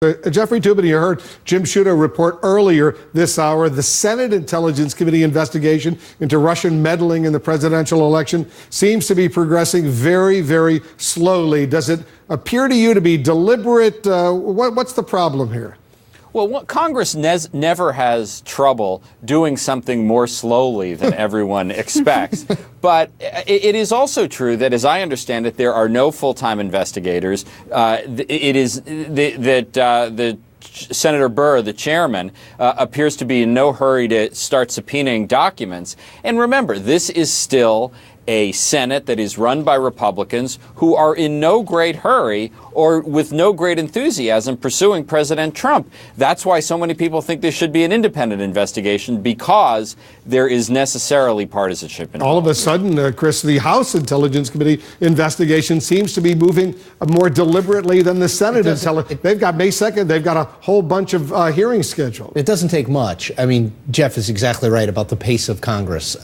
Jeffrey Toobin, you heard Jim Sciutto report earlier this hour. The Senate Intelligence Committee investigation into Russian meddling in the presidential election seems to be progressing very, very slowly. Does it appear to you to be deliberate? What's the problem here? Well, Congress never has trouble doing something more slowly than everyone expects. But it is also true that, as I understand it, there are no full-time investigators. It is that Senator Burr, the chairman, appears to be in no hurry to start subpoenaing documents. And remember, this is still a Senate that is run by Republicans who are in no great hurry or with no great enthusiasm pursuing President Trump. That's why so many people think there should be an independent investigation, because there is necessarily partisanship involved. All of a sudden, Chris, the House Intelligence Committee investigation seems to be moving more deliberately than the Senate Intelligence. They've got May 2nd, they've got a whole bunch of hearings scheduled. It doesn't take much. I mean, Jeff is exactly right about the pace of Congress.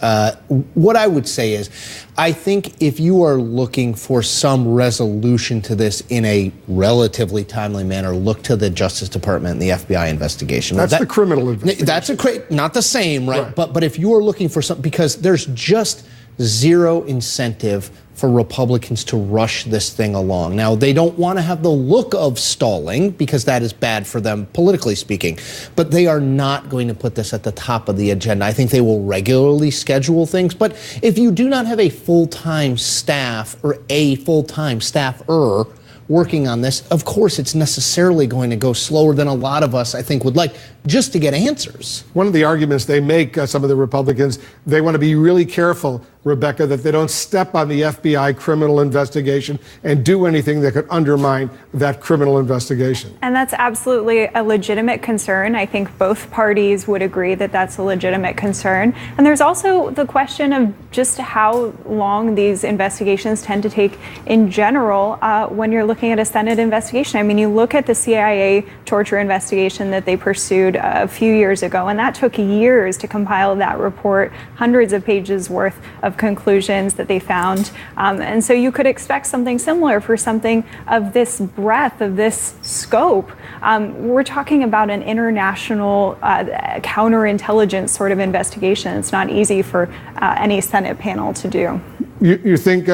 What I would say is, I think if you are looking for some resolution to this in a relatively timely manner, look to the Justice Department and the FBI investigation. That's the criminal investigation. That's not the same, right? But if you are looking for something, because there's just zero incentive for Republicans to rush this thing along. Now, they don't want to have the look of stalling, because that is bad for them, politically speaking, but they are not going to put this at the top of the agenda. I think they will regularly schedule things, but if you do not have a full-time staff or a full-time staffer working on this, of course it's necessarily going to go slower than a lot of us, I think, would like, just to get answers. One of the arguments they make, some of the Republicans, they want to be really careful, Rebecca, that they don't step on the FBI criminal investigation and do anything that could undermine that criminal investigation. And that's absolutely a legitimate concern. I think both parties would agree that that's a legitimate concern. And there's also the question of just how long these investigations tend to take in general when you're looking at a Senate investigation. I mean, you look at the CIA torture investigation that they pursued a few years ago, and that took years to compile that report, hundreds of pages worth of conclusions that they found. And so you could expect something similar for something of this breadth, of this scope. We're talking about an international counterintelligence sort of investigation. It's not easy for any Senate panel to do. You think,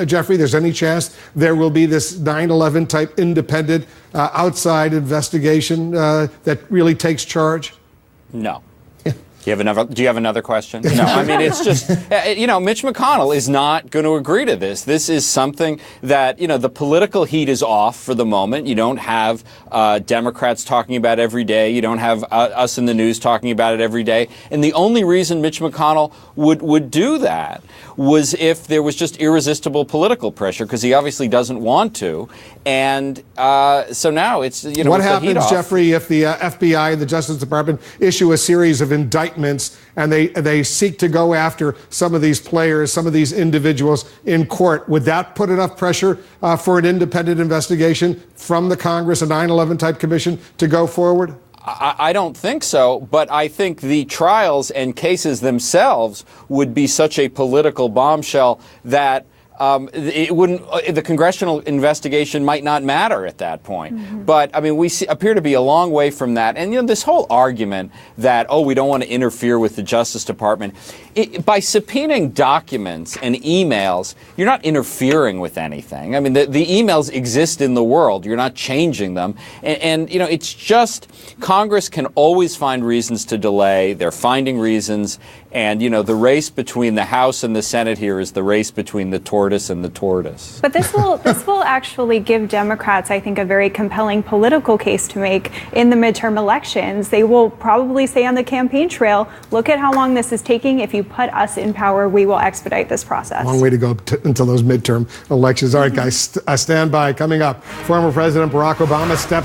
Jeffrey, there's any chance there will be this 9/11 type independent outside investigation that really takes charge? No. Do you have another question? No, I mean, it's just, Mitch McConnell is not going to agree to this. This is something that, the political heat is off for the moment. You don't have Democrats talking about it every day. You don't have us in the news talking about it every day. And the only reason Mitch McConnell would do that was if there was just irresistible political pressure, because he obviously doesn't want to. And so now it's, what happens, Jeffrey, if the FBI and the Justice Department issue a series of indictments and they seek to go after some of these players, some of these individuals in court? Would that put enough pressure for an independent investigation from the Congress, a 9/11 type commission, to go forward? I don't think so, but I think the trials and cases themselves would be such a political bombshell that the congressional investigation might not matter at that point. Mm-hmm. But I mean, we appear to be a long way from that. And this whole argument that, we don't want to interfere with the Justice Department, by subpoenaing documents and emails, you're not interfering with anything. I mean, the emails exist in the world. You're not changing them. And it's just, Congress can always find reasons to delay. They're finding reasons. And, the race between the House and the Senate here is the race between the tortoise and the tortoise. But this will actually give Democrats, I think, a very compelling political case to make in the midterm elections. They will probably say on the campaign trail, look at how long this is taking. If you put us in power, we will expedite this process. Long way to go until those midterm elections. All right, guys, stand by. Coming up, former President Barack Obama steps